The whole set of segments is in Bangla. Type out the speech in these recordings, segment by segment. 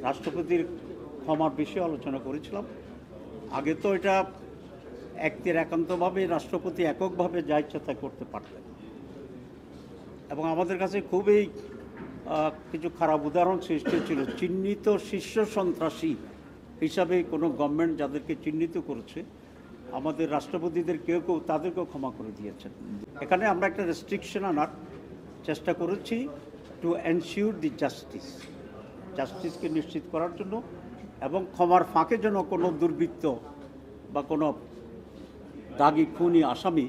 রাষ্ট্রপতির ক্ষমার বিষয়ে আলোচনা করেছিলাম। আগে তো এটা ব্যক্তির একান্তভাবে রাষ্ট্রপতি এককভাবে যা ইচ্ছা তাই করতে পারতেন, এবং আমাদের কাছে খুবই কিছু খারাপ উদাহরণ সৃষ্টি ছিল। চিহ্নিত শীর্ষ সন্ত্রাসী হিসাবে কোনো গভর্নমেন্ট যাদেরকে চিহ্নিত করেছে, আমাদের রাষ্ট্রপতিদের কেউ কেউ তাদেরকেও ক্ষমা করে দিয়েছেন। এখানে আমরা একটা রেস্ট্রিকশন আনার চেষ্টা করেছি টু এনশিওর দি জাস্টিসকে নিশ্চিত করার জন্য, এবং ক্ষমার ফাঁকে যেন কোনো দুর্বৃত্ত বা কোনো দাগি খুনি আসামি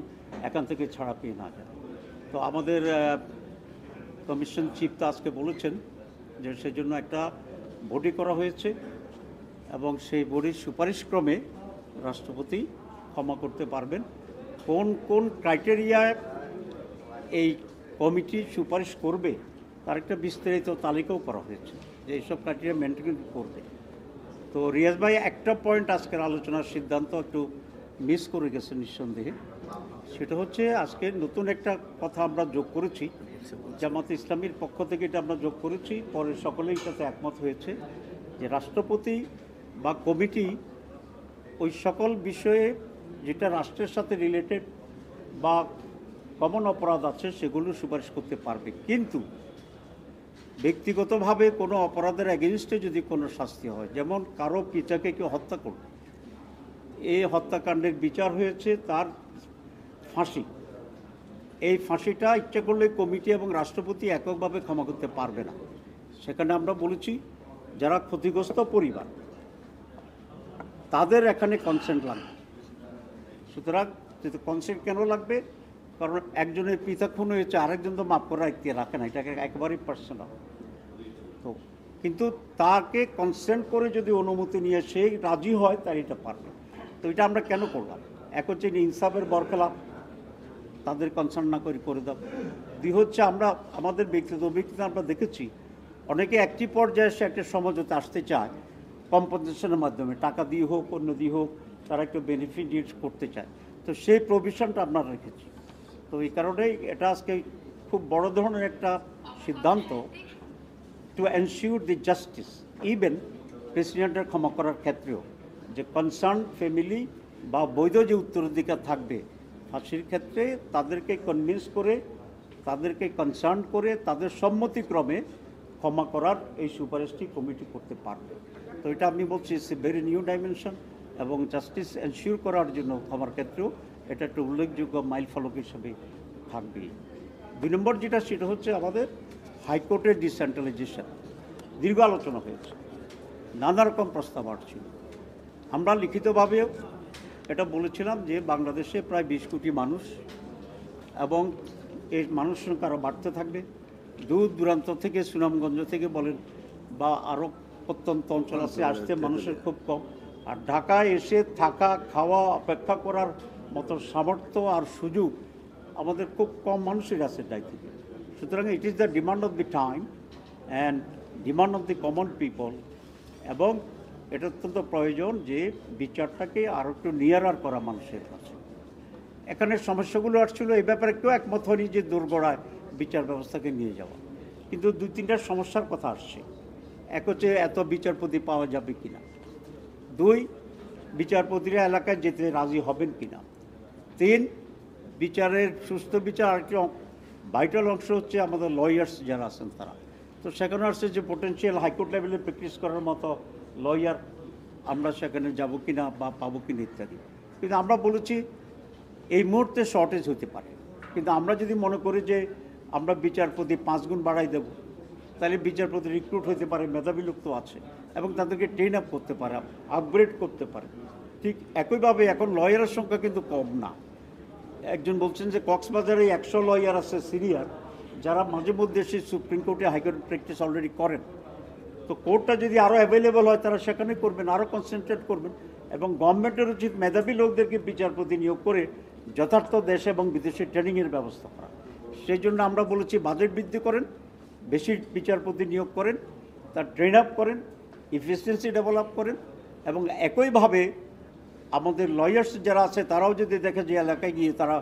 এখান থেকে ছাড়া পেয়ে না যায়। তো আমাদের কমিশন চিফ তো আজকে বলেছেন যে সেজন্য একটা বডি করা হয়েছে, এবং সেই বডির সুপারিশক্রমে রাষ্ট্রপতি ক্ষমা করতে পারবেন। কোন কোন ক্রাইটেরিয়ায় এই কমিটি সুপারিশ করবে তার একটা বিস্তারিত তালিকাও করা হয়েছে, যে এইসব ক্রাইটেরিয়া মেনটেন করবে। তো রিয়াজ ভাই একটা পয়েন্ট আজকের আলোচনার সিদ্ধান্ত একটু মিস করে গেছে নিঃসন্দেহে। সেটা হচ্ছে আজকে নতুন একটা কথা আমরা যোগ করেছি, জামাত ইসলামীর পক্ষ থেকে এটা আমরা যোগ করেছি, পরে সকলেই সাথে একমত হয়েছে যে রাষ্ট্রপতি বা কমিটি ওই সকল বিষয়ে যেটা রাষ্ট্রের সাথে রিলেটেড বা কমন অপরাধ আছে সেগুলো সুপারিশ করতে পারবে, কিন্তু ব্যক্তিগতভাবে কোনো অপরাধের এগেনস্টে যদি কোনো শাস্তি হয়, যেমন কারো পিতাকে কেউ হত্যা করবে, এই হত্যাকাণ্ডের বিচার হয়েছে তার ফাঁসি, এই ফাঁসিটা ইচ্ছা করলে কমিটি এবং রাষ্ট্রপতি এককভাবে ক্ষমা করতে পারবে না। সেখানে আমরা বলেছি যারা ক্ষতিগ্রস্ত পরিবার তাদের এখানে কনসেন্ট লাগবে। সুতরাং কনসেন্ট কেন লাগবে? কারণ একজনের পিতা খুন হয়েছে, আরেকজন তো মাফ করার ইখতিয়ার রাখে না, এটাকে একেবারেই পার্সোনাল। তো কিন্তু তাকে কনসেন্ট করে যদি অনুমতি নিয়ে সে রাজি হয় তার এটা পারবে। তো এটা আমরা কেন করলাম? এক হচ্ছে ইনসাফের বরখেলাপ, তাদের কনসার্ন না করে দাও। দুই হচ্ছে আমরা আমাদের ব্যক্তিগত আমরা দেখেছি অনেকে একটি পর্যায়ে এসে একটা সমঝোতা আসতে চায় কম্পেনসেশনের মাধ্যমে, টাকা দিয়ে হোক অন্য দিয়ে হোক, তারা একটু বেনিফিট করতে চায়। তো সেই প্রভিশনটা আমরা রেখেছি। তো এই কারণেই এটা আজকে খুব বড় ধরনের একটা সিদ্ধান্ত to ensure the justice, even প্রেসিডেন্টের ক্ষমা করার ক্ষেত্রেও, যে কনসার্ন ফ্যামিলি বা বৈধ যে উত্তরাধিকার থাকবে ফাঁসির ক্ষেত্রে তাদেরকে কনভিন্স করে, তাদেরকে কনসার্ন করে তাদের সম্মতিক্রমে ক্ষমা করার এই সুপারিশটি কমিটি করতে পারবে। তো এটা আমি বলছি it's a very new dimension, এবং জাস্টিস এনশিওর করার জন্য ক্ষমার ক্ষেত্রেও এটা একটা উল্লেখযোগ্য মাইল ফলক হিসেবে থাকবে। দুই নম্বর যেটা, সেটা হচ্ছে আমাদের হাইকোর্টের ডিসেন্ট্রালাইজেশন। দীর্ঘ আলোচনা হয়েছে, নানা রকম প্রস্তাব আসছিল। আমরা লিখিতভাবেও এটা বলেছিলাম যে বাংলাদেশে প্রায় 20 কোটি মানুষ, এবং এই মানুষ সংখ্যা আরও বাড়তে থাকবে। দূর দূরান্ত থেকে, সুনামগঞ্জ থেকে বলেন বা আরও প্রত্যন্ত অঞ্চল আছে, আসতে মানুষের খুব কম। আর ঢাকায় এসে থাকা, খাওয়া, অপেক্ষা করার মতো সামর্থ্য আর সুযোগ আমাদের খুব কম মানুষের আছে দায়িত্ব। সুতরাং it is the demand of the time and demand of the common people, এবং এটা অত্যন্ত প্রয়োজন যে বিচারটাকে আরও একটু নিয়ারার করা মানুষের কাছে। এখানে সমস্যাগুলো আসছিল, এই ব্যাপারে কেউ একমত হয়নি যে দোরগোড়ায় বিচার ব্যবস্থাকে নিয়ে যাওয়া, কিন্তু 2-3টা সমস্যার কথা আসছে। এক হচ্ছে এত বিচারপতি পাওয়া যাবে কিনা, 2 বিচারপতিরা এলাকায় যেতে রাজি হবেন কিনা, 3 বিচারের সুস্থ বিচার। আরেকটি ভাইটাল অংশ হচ্ছে আমাদের লয়ার্স যারা আছেন তারা। তো সেখানে আসছে যে পোটেন্সিয়াল হাইকোর্ট লেভেলে প্র্যাকটিস করার মতো লয়ার আমরা সেখানে যাব কিনা বা পাবো কিনা ইত্যাদি। কিন্তু আমরা বলেছি এই মুহূর্তে শর্টেজ হতে পারে, কিন্তু আমরা যদি মনে করি যে আমরা বিচারপতি 5 গুণ বাড়াই দেব, তাহলে বিচারপতি রিক্রুট হতে পারে, মেধাবী লোক তো আছে, এবং তাদেরকে ট্রেন আপ করতে পারে, আপগ্রেড করতে পারে। ঠিক একইভাবে এখন লয়ারের সংখ্যা কিন্তু কম না। একজন বলছেন যে কক্সবাজারে 100 লয়ার আছে সিনিয়র, যারা মাঝে মধ্যে এসে সুপ্রিম কোর্টে হাইকোর্ট প্র্যাকটিস অলরেডি করেন। তো কোর্টটা যদি আরও অ্যাভেলেবল হয় তারা সেখানে করবেন, আরও কনসেন্ট্রেট করবেন, এবং গভর্নমেন্টের উচিত মেধাবী লোকদেরকে বিচারপতি নিয়োগ করে যথার্থ দেশে এবং বিদেশে ট্রেনিংয়ের ব্যবস্থা করা। সেই জন্য আমরা বলেছি বাজেট বৃদ্ধি করেন, বেশি বিচারপতি নিয়োগ করেন, তার ট্রেন আপ করেন, এফিসিয়েন্সি ডেভেলপ করেন, এবং একইভাবে আমাদের লয়ার্স যারা আছে তারাও যদি দেখে যে এলাকায় গিয়ে তারা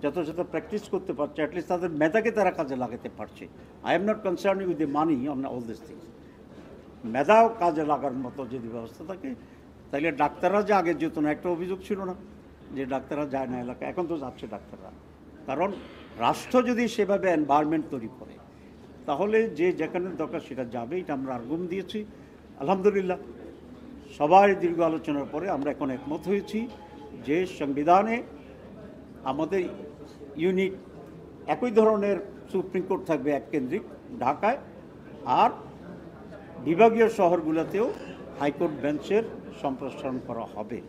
যথাযথ প্র্যাকটিস করতে পারছে, অ্যাটলিস্ট তাদের মেধাকে তারা কাজে লাগাতে পারছে। I am not concern with the money on all this things. মেধাও কাজে লাগার মতো যদি ব্যবস্থা থাকে, তাইলে ডাক্তাররা যে আগে যেত না, একটা অভিযোগ ছিল না যে ডাক্তাররা যায় না এলাকা, এখন তো যাচ্ছে ডাক্তাররা। কারণ রাষ্ট্র যদি সেভাবে এনভায়রনমেন্ট তৈরি করে তাহলে যে যেখানে দরকার সেটা যাবে, এটা আমরা আর্গুম দিয়েছি। আলহামদুলিল্লাহ সবাই দীর্ঘ আলোচনার পরে আমরা এখন একমত হয়েছি যে সংবিধানে আমাদের ইউনিট একই ধরনের সুপ্রিম কোর্ট থাকবে এক কেন্দ্রিক ঢাকায়, আর বিভাগীয় শহরগুলোতেও হাইকোর্ট বেঞ্চের সম্প্রসারণ করা হবে।